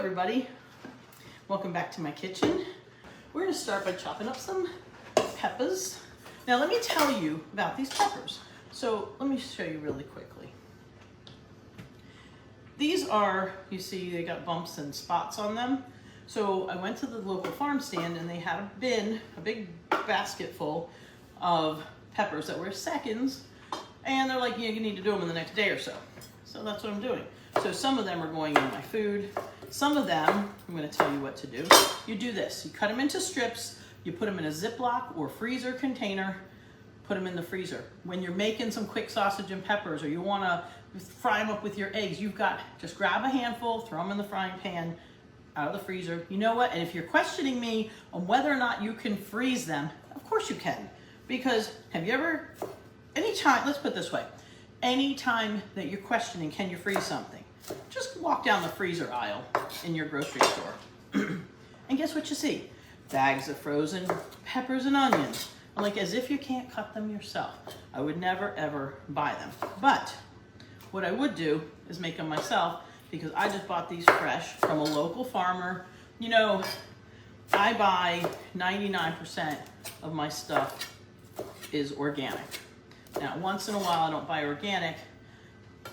everybody, welcome back to my kitchen. We're going to start by chopping up some peppers. Now let me tell you about these peppers. So let me show you really quickly. These are, you see they got bumps and spots on them. So I went to the local farm stand and they had a bin, a big basket full of peppers that were seconds, and they're like, yeah, you need to do them in the next day or so. So that's what I'm doing. So some of them are going in my food. Some of them, I'm going to tell you what to do. You do this. You cut them into strips. You put them in a Ziploc or freezer container. Put them in the freezer. When you're making some quick sausage and peppers, or you want to fry them up with your eggs, you've got, just grab a handful, throw them in the frying pan, out of the freezer. You know what? And if you're questioning me on whether or not you can freeze them, of course you can. Because have you ever, anytime, let's put it this way, anytime that you're questioning, can you freeze something? Just walk down the freezer aisle in your grocery store. And guess what you see? Bags of frozen peppers and onions. Like, as if you can't cut them yourself. I would never ever buy them. But what I would do is make them myself, because I just bought these fresh from a local farmer. You know, I buy 99% of my stuff is organic. Now, once in a while I don't buy organic.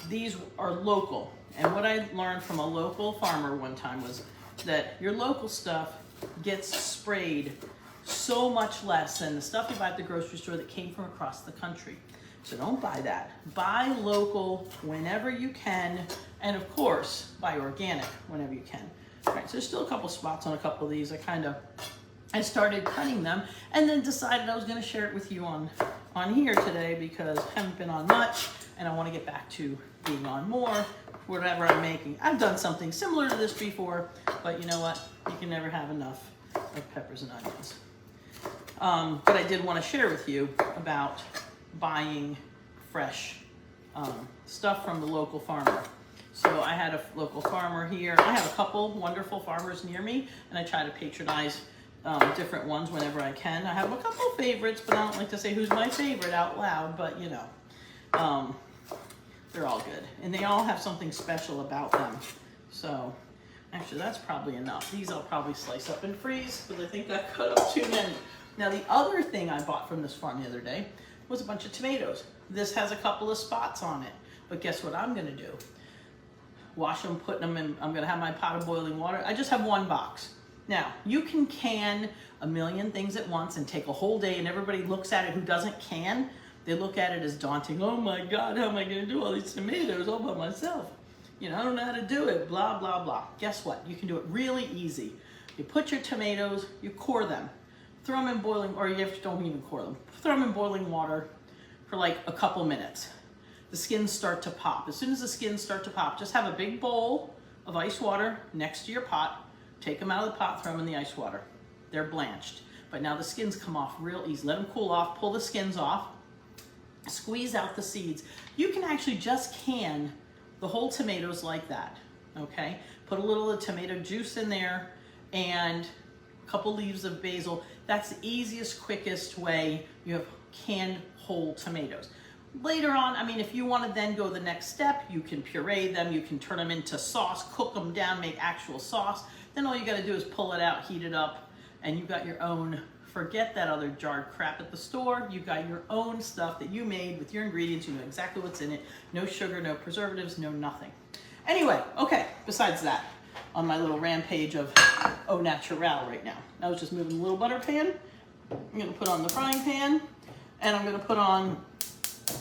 These are local. And what I learned from a local farmer one time was that your local stuff gets sprayed so much less than the stuff you buy at the grocery store that came from across the country. So don't buy that. Buy local whenever you can, and of course, buy organic whenever you can. All right, so there's still a couple spots on a couple of these. I started cutting them and then decided I was gonna share it with you on here today, because I haven't been on much and I wanna get back to being on more, whatever I'm making. I've done something similar to this before, but you know what? You can never have enough of peppers and onions. But I did want to share with you about buying fresh stuff from the local farmer. So I had a local farmer here. I have a couple wonderful farmers near me, and I try to patronize different ones whenever I can. I have a couple favorites, but I don't like to say who's my favorite out loud, but you know. They're all good, and they all have something special about them. So actually that's probably enough. These I'll probably slice up and freeze, because I think I cut up too many. Now the other thing I bought from this farm the other day was a bunch of tomatoes. This has a couple of spots on it, but guess what I'm gonna do? Wash them, put them in, I'm gonna have my pot of boiling water. I just have one box. Now, you can a million things at once and take a whole day, and everybody looks at it who doesn't can. They look at it as daunting. Oh my God, how am I gonna do all these tomatoes all by myself? You know, I don't know how to do it, blah, blah, blah. Guess what? You can do it really easy. You put your tomatoes, you core them, throw them in boiling, or you don't even core them. Throw them in boiling water for like a couple minutes. The skins start to pop. As soon as the skins start to pop, just have a big bowl of ice water next to your pot. Take them out of the pot, throw them in the ice water. They're blanched. But now the skins come off real easy. Let them cool off, pull the skins off, squeeze out the seeds. You can actually just can the whole tomatoes like that, okay? Put a little of the tomato juice in there and a couple leaves of basil. That's the easiest, quickest way. You have canned whole tomatoes. Later on, I mean, if you want to then go the next step, you can puree them, you can turn them into sauce, cook them down, make actual sauce. Then all you got to do is pull it out, heat it up, and you've got your own. Forget that other jarred crap at the store. You got your own stuff that you made with your ingredients. You know exactly what's in it. No sugar, no preservatives, no nothing. Anyway, okay, besides that, on my little rampage of au naturel right now. I was just moving a little butter pan. I'm gonna put on the frying pan, and I'm gonna put on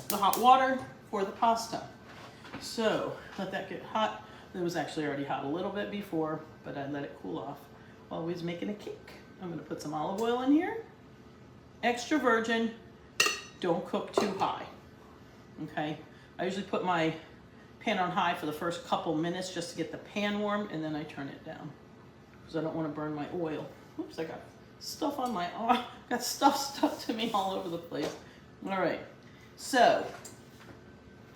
the hot water for the pasta. So let that get hot. It was actually already hot a little bit before, but I let it cool off while I was making a cake. I'm gonna put some olive oil in here. Extra virgin, don't cook too high, okay? I usually put my pan on high for the first couple minutes just to get the pan warm, and then I turn it down, because I don't wanna burn my oil. Oops, I got stuff on my arm. Got stuff stuck to me all over the place. All right, so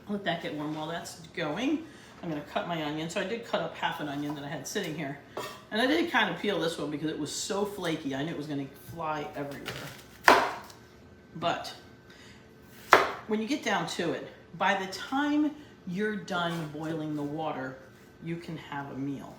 let that get warm while that's going. I'm gonna cut my onion. So I did cut up half an onion that I had sitting here. And I did kind of peel this one because it was so flaky. I knew it was gonna fly everywhere. But when you get down to it, by the time you're done boiling the water, you can have a meal.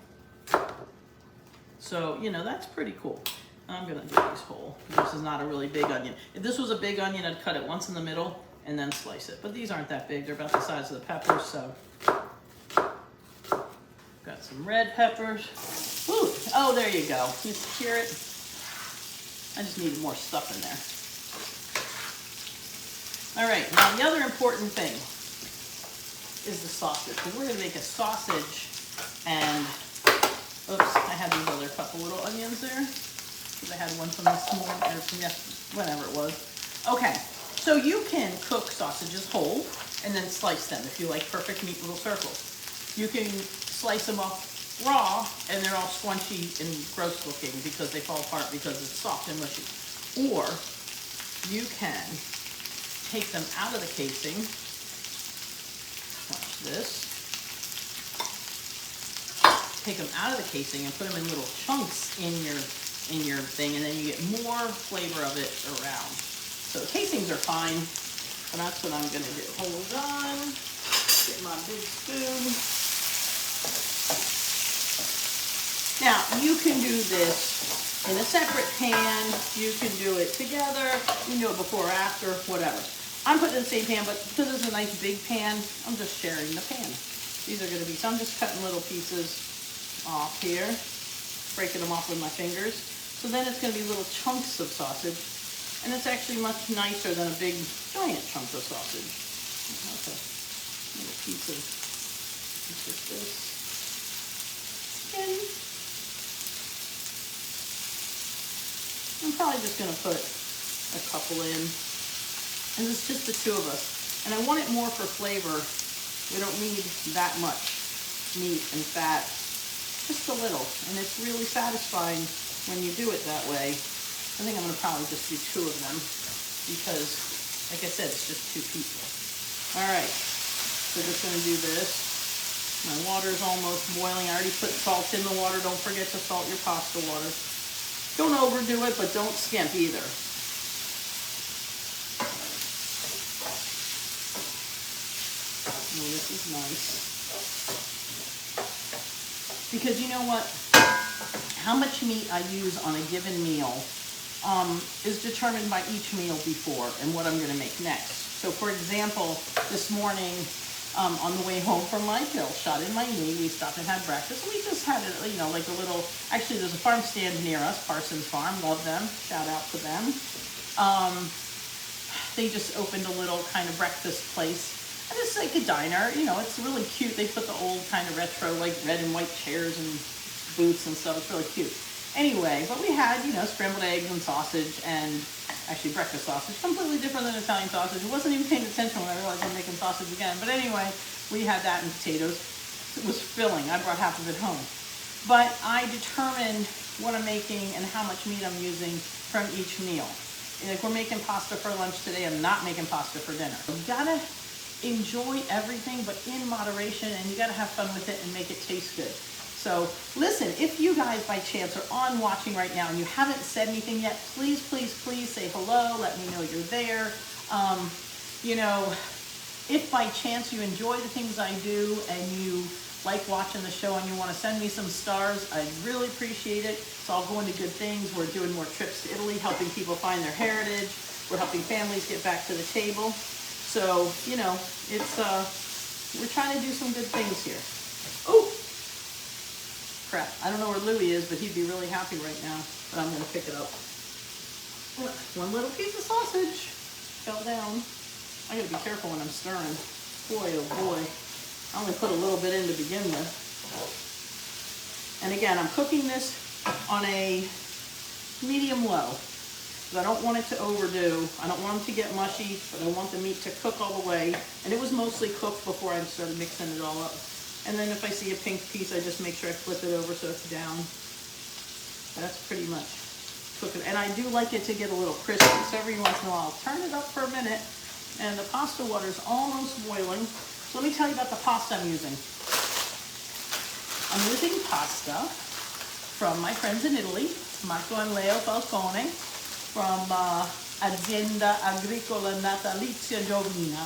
So, you know, that's pretty cool. I'm gonna do these whole. This is not a really big onion. If this was a big onion, I'd cut it once in the middle and then slice it. But these aren't that big. They're about the size of the peppers, so. Got some red peppers. Ooh, oh, there you go. You hear it? I just needed more stuff in there. All right, now the other important thing is the sausage. Because we're gonna make a sausage and, oops, I had these other couple little onions there. Because I had one from this morning, or from whatever it was. Okay, so you can cook sausages whole and then slice them if you like perfect neat little circles. You can slice them up raw and they're all squunchy and gross looking because they fall apart because it's soft and mushy. Or you can take them out of the casing. Watch this. Take them out of the casing and put them in little chunks in your thing, and then you get more flavor of it around. So the casings are fine, but that's what I'm gonna do. Hold on, get my big spoon. Now you can do this in a separate pan. You can do it together. You can do it before or after, whatever. I'm putting it in the same pan, but because it's a nice big pan, I'm just sharing the pan. These are gonna be, so I'm just cutting little pieces off here, breaking them off with my fingers. So then it's going to be little chunks of sausage, and it's actually much nicer than a big giant chunk of sausage. Okay, little piece of this. And I'm probably just going to put a couple in, and it's just the two of us. And I want it more for flavor. We don't need that much meat and fat. Just a little, and it's really satisfying when you do it that way. I think I'm gonna probably just do two of them because, like I said, it's just two people. All right, so just gonna do this. My water's almost boiling. I already put salt in the water. Don't forget to salt your pasta water. Don't overdo it, but don't skimp either. Oh, this is nice. Because you know what, how much meat I use on a given meal is determined by each meal before and what I'm gonna make next. So for example, this morning on the way home from my pill shot in my knee, we stopped and had breakfast. And we just had, you know, like a little, actually there's a farm stand near us, Parsons Farm, love them, shout out to them. They just opened a little kind of breakfast place. And it's like a diner, you know, it's really cute. They put the old kind of retro, like red and white chairs and booths and stuff. It's really cute. Anyway, but we had, you know, scrambled eggs and sausage and actually breakfast sausage, completely different than Italian sausage. I wasn't even paying attention when I realized I'm making sausage again. But anyway, we had that and potatoes. It was filling. I brought half of it home. But I determined what I'm making and how much meat I'm using from each meal. Like we're making pasta for lunch today. I'm not making pasta for dinner. You gotta enjoy everything, but in moderation, and you got to have fun with it and make it taste good. So listen, if you guys by chance are on watching right now and you haven't said anything yet, please, please, please say hello. Let me know you're there. You know, if by chance you enjoy the things I do and you like watching the show and you want to send me some stars, I'd really appreciate it. It's all going to good things. We're doing more trips to Italy, helping people find their heritage. We're helping families get back to the table. So, you know, it's, we're trying to do some good things here. Oh, crap. I don't know where Louie is, but he'd be really happy right now. But I'm going to pick it up. One little piece of sausage fell down. I got to be careful when I'm stirring. Boy, oh boy. I only put a little bit in to begin with. And again, I'm cooking this on a medium low. I don't want it to overdo. I don't want them to get mushy, but I want the meat to cook all the way. And it was mostly cooked before I started mixing it all up. And then if I see a pink piece, I just make sure I flip it over so it's down. That's pretty much cooking. And I do like it to get a little crispy. So every once in a while, I'll turn it up for a minute. And the pasta water is almost boiling. So let me tell you about the pasta I'm using. I'm using pasta from my friends in Italy, Marco and Leo Falcone, from Azienda Agricola Natalizia Giovina.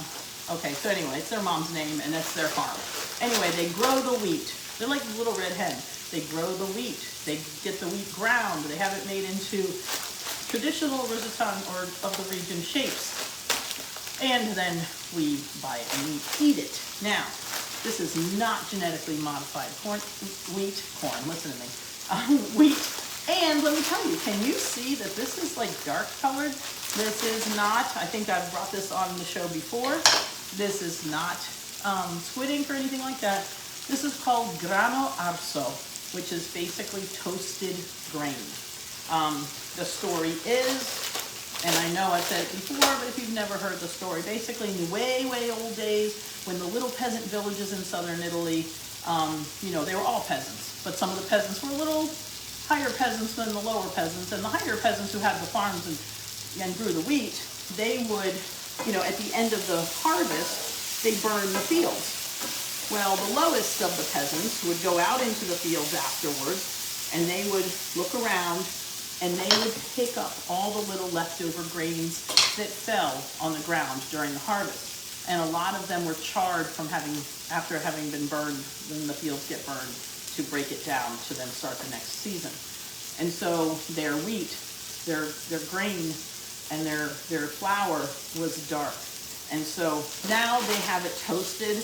Okay, so anyway, it's their mom's name and that's their farm. Anyway, they grow the wheat. They're like a little red hen. They grow the wheat. They get the wheat ground. They have it made into traditional risotto or of the region shapes. And then we buy it and we eat it. Now, this is not genetically modified wheat. Listen to me. Wheat. And let me tell you, can you see that this is like dark colored? This is not, I think I've brought this on the show before. This is not squid ink or anything like that. This is called grano arso, which is basically toasted grain. The story is, and I know I've said it before, but if you've never heard the story, basically in the way, way old days, when the little peasant villages in southern Italy, you know, they were all peasants, but some of the peasants were a little higher peasants than the lower peasants, and the higher peasants who had the farms and grew the wheat, they would, you know, at the end of the harvest, they burned the fields. Well, the lowest of the peasants would go out into the fields afterwards, and they would look around, and they would pick up all the little leftover grains that fell on the ground during the harvest. And a lot of them were charred from after having been burned, when the fields get burned, to break it down to then start the next season. And so their wheat, their grain, and their flour was dark. And so now they have it toasted,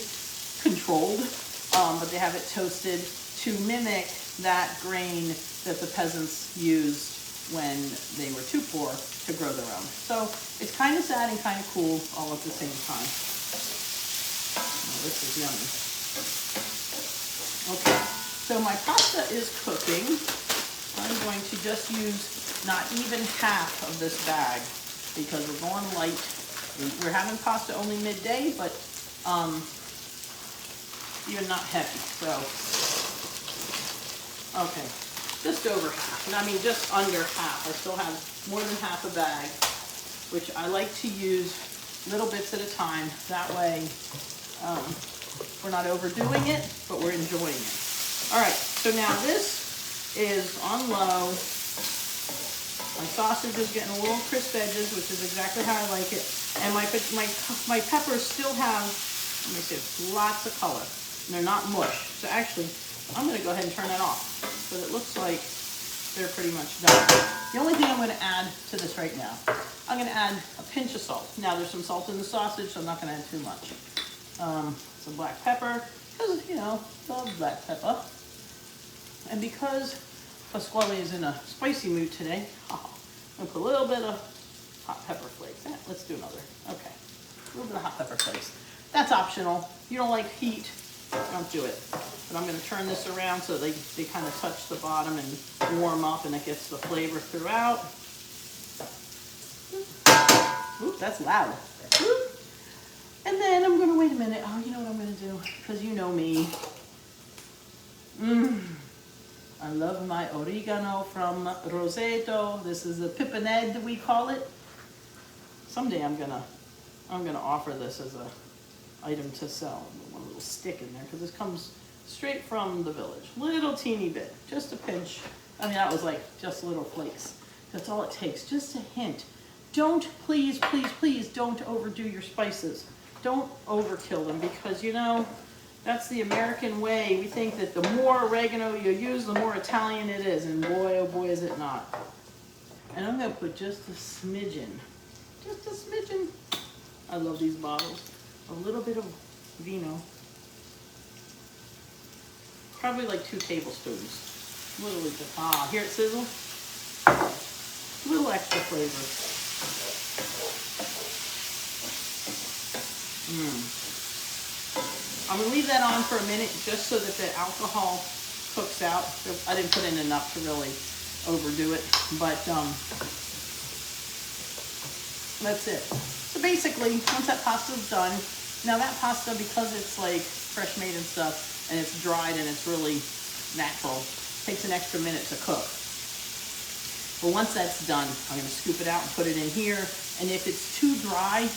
controlled, but they have it toasted to mimic that grain that the peasants used when they were too poor to grow their own. So it's kind of sad and kind of cool all at the same time. Oh, this is yummy. Okay, so my pasta is cooking. I'm going to just use not even half of this bag because we're going light. We're having pasta only midday, but even not heavy. So, okay, just over half. And I mean just under half. I still have more than half a bag, which I like to use little bits at a time. That way we're not overdoing it, but we're enjoying it. All right, so now this is on low. My sausage is getting a little crisp edges, which is exactly how I like it. And my peppers still have, let me see, lots of color. And they're not mush. So actually, I'm going to go ahead and turn that off. But it looks like they're pretty much done. The only thing I'm going to add to this right now, I'm going to add a pinch of salt. Now there's some salt in the sausage, so I'm not going to add too much. Some black pepper, because, you know, love black pepper. And because Pasquale is in a spicy mood today, I'm going to put a little bit of hot pepper flakes. Let's do another. Okay, a little bit of hot pepper flakes. That's optional. You don't like heat, don't do it. But I'm going to turn this around so they kind of touch the bottom and warm up, and it gets the flavor throughout. Ooh, that's loud. Ooh. And then I'm going to wait a minute. Oh, you know what I'm going to do? Because you know me. I love my oregano from Roseto. This is a pipinette, we call it. Someday I'm gonna offer this as a item to sell. One little stick in there, because this comes straight from the village. Little teeny bit, just a pinch. I mean, that was like just little flakes. That's all it takes, just a hint. Don't, please, please, please don't overdo your spices. Don't overkill them, because you know, that's the American way. We think that the more oregano you use, the more Italian it is. And boy, oh boy, is it not. And I'm going to put just a smidgen. Just a smidgen. I love these bottles. A little bit of vino. Probably like 2 tablespoons. Literally just, hear it sizzle? A little extra flavor. I'm going to leave that on for a minute just so that the alcohol cooks out. I didn't put in enough to really overdo it, but that's it. So basically, once that pasta's done, now that pasta, because it's like fresh made and stuff, and it's dried and it's really natural, takes an extra minute to cook. But once that's done, I'm going to scoop it out and put it in here. And if it's too dry,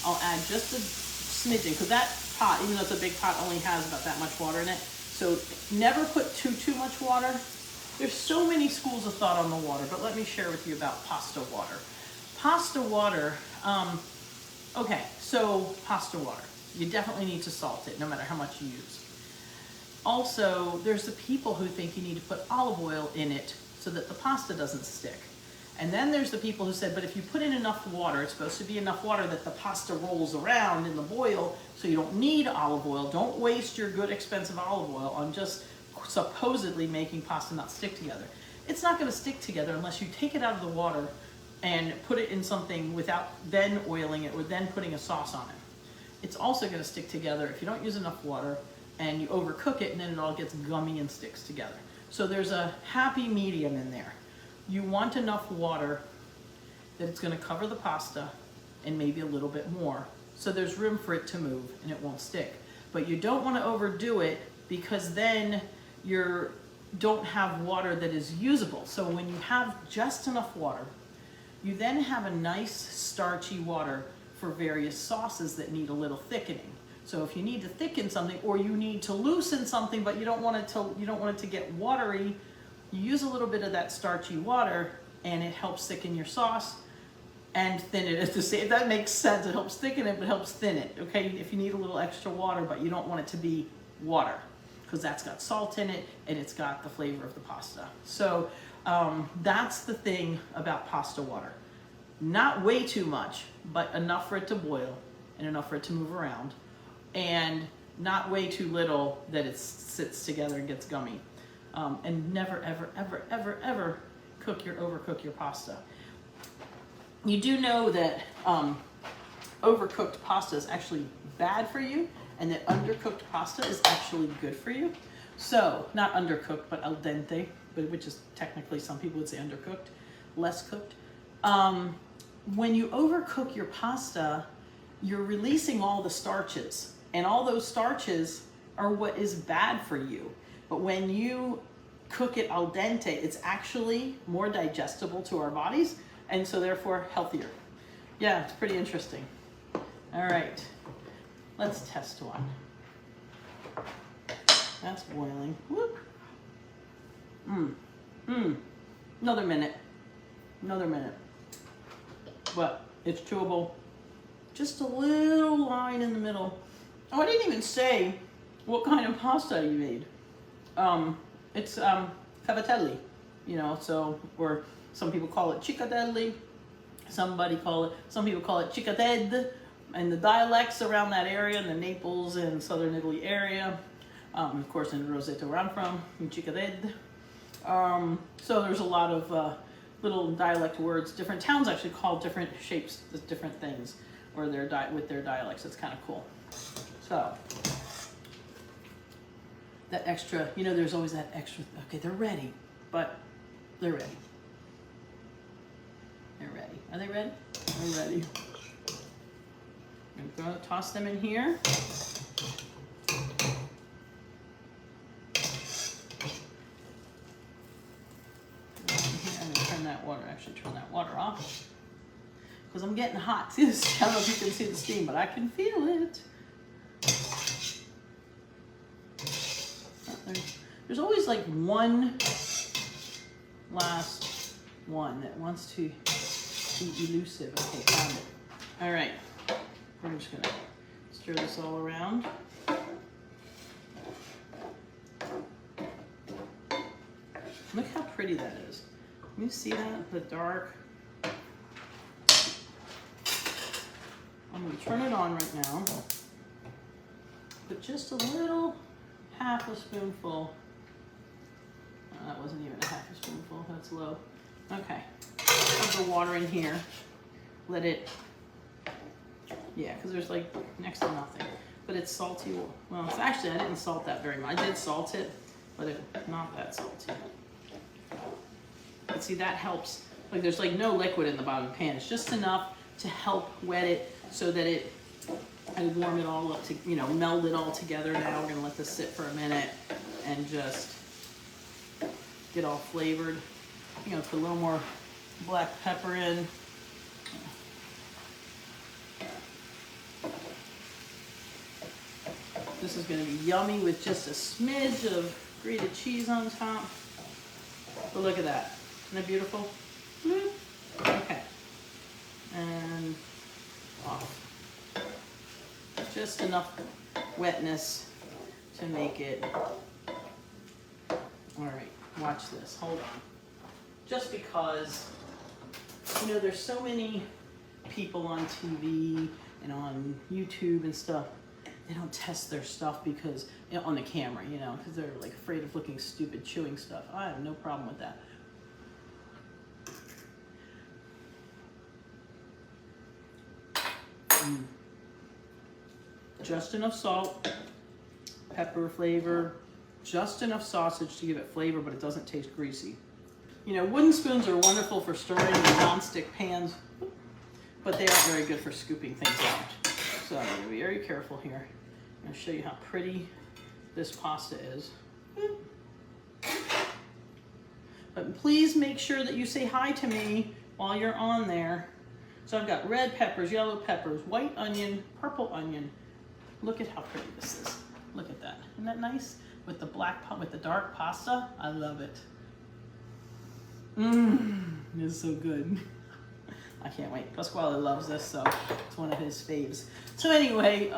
I'll add just a smidgen, because that pot, even though it's a big pot, only has about that much water in it. So never put too much water. There's so many schools of thought on the water, but let me share with you about pasta water. Pasta water, okay, so pasta water. You definitely need to salt it, no matter how much you use. Also, there's the people who think you need to put olive oil in it so that the pasta doesn't stick. And then there's the people who said, but if you put in enough water, it's supposed to be enough water that the pasta rolls around in the boil, so you don't need olive oil. Don't waste your good, expensive olive oil on just supposedly making pasta not stick together. It's not gonna stick together unless you take it out of the water and put it in something without then oiling it or then putting a sauce on it. It's also gonna stick together if you don't use enough water and you overcook it, and then it all gets gummy and sticks together. So there's a happy medium in there. You want enough water that it's gonna cover the pasta and maybe a little bit more. So there's room for it to move and it won't stick. But you don't wanna overdo it because then you don't have water that is usable. So when you have just enough water, you then have a nice starchy water for various sauces that need a little thickening. So if you need to thicken something or you need to loosen something but you don't want it to get watery, you use a little bit of that starchy water and it helps thicken your sauce and thin it at the same. If that makes sense, it helps thicken it but helps thin it. Okay, if you need a little extra water but you don't want it to be water, because that's got salt in it and it's got the flavor of the pasta. So that's the thing about pasta water. Not way too much, but enough for it to boil and enough for it to move around, and not way too little that it sits together and gets gummy. And never, ever, ever, ever, ever overcook your pasta. You do know that overcooked pasta is actually bad for you, and that undercooked pasta is actually good for you. So, not undercooked, but al dente, which is technically, some people would say undercooked, less cooked. When you overcook your pasta, you're releasing all the starches, and all those starches are what is bad for you. But when you cook it al dente, it's actually more digestible to our bodies, and so therefore healthier. Yeah, it's pretty interesting. All right, let's test one. That's boiling. Whoop. Another minute. But it's chewable. Just a little line in the middle. Oh, I didn't even say what kind of pasta you made. It's Cavatelli, so, or some people call it Cicatelli, some people call it Cicated, and the dialects around that area, in the Naples and southern Italy area, of course in Roseto where I'm from, in Cicated. So there's a lot of little dialect words. Different towns actually call different shapes, different things, or with their dialects. It's kind of cool. So that extra, there's always that extra. Okay, they're ready, but they're ready. They're ready. Are they ready? They're ready. I'm going to toss them in here. I'm going to turn that water off, because I'm getting hot. See this? I don't know if you can see the steam, but I can feel it. There's always like one last one that wants to be elusive. Okay, found it. All right, we're just gonna stir this all around. Look how pretty that is. Can you see that? The dark. I'm gonna turn it on right now. Put just a little, half a spoonful. Oh, that wasn't even a half a spoonful, that's low. Okay, put the water in here. Let it, yeah, because there's like next to nothing. But it's salty. Well, it's actually, I didn't salt that very much. I did salt it, but it's not that salty. But see, that helps. Like there's like no liquid in the bottom of the pan. It's just enough to help wet it so that it, I warm it all up to, meld it all together. Now we're gonna let this sit for a minute and just get all flavored. I'm gonna put a little more black pepper in. This is gonna be yummy with just a smidge of grated cheese on top. But look at that, isn't that beautiful? Okay, and off. Just enough wetness to make it All right, watch this. Hold on. Just because, you know, there's so many people on TV and on YouTube and stuff. They don't test their stuff because, you know, on the camera, you know, because they're like afraid of looking stupid chewing stuff. I have no problem with that. Just enough salt, pepper flavor, just enough sausage to give it flavor, but it doesn't taste greasy. You know, wooden spoons are wonderful for stirring in non-stick pans, but they aren't very good for scooping things out. So I'm going to be very careful here. I'm going to show you how pretty this pasta is. But please make sure that you say hi to me while you're on there. So I've got red peppers, yellow peppers, white onion, purple onion. Look at how pretty this is. Look at that. Isn't that nice? With the with the dark pasta. I love it. It's so good. I can't wait. Pasquale loves this, so it's one of his faves. So anyway,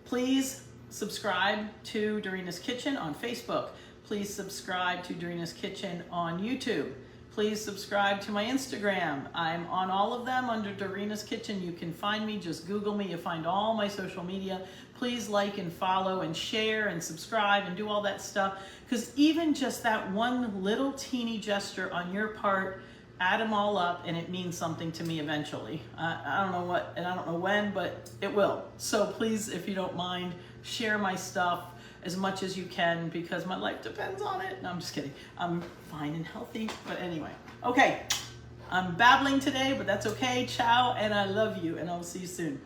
please subscribe to Dorina's Kitchen on Facebook. Please subscribe to Dorina's Kitchen on YouTube. Please subscribe to my Instagram. I'm on all of them under Dorina's Kitchen. You can find me, just Google me. You'll find all my social media. Please like and follow and share and subscribe and do all that stuff. Because even just that one little teeny gesture on your part, add them all up and it means something to me eventually. I don't know what and I don't know when, but it will. So please, if you don't mind, share my stuff as much as you can because my life depends on it. No, I'm just kidding. I'm fine and healthy, but anyway. Okay, I'm babbling today, but that's okay. Ciao, and I love you, and I'll see you soon.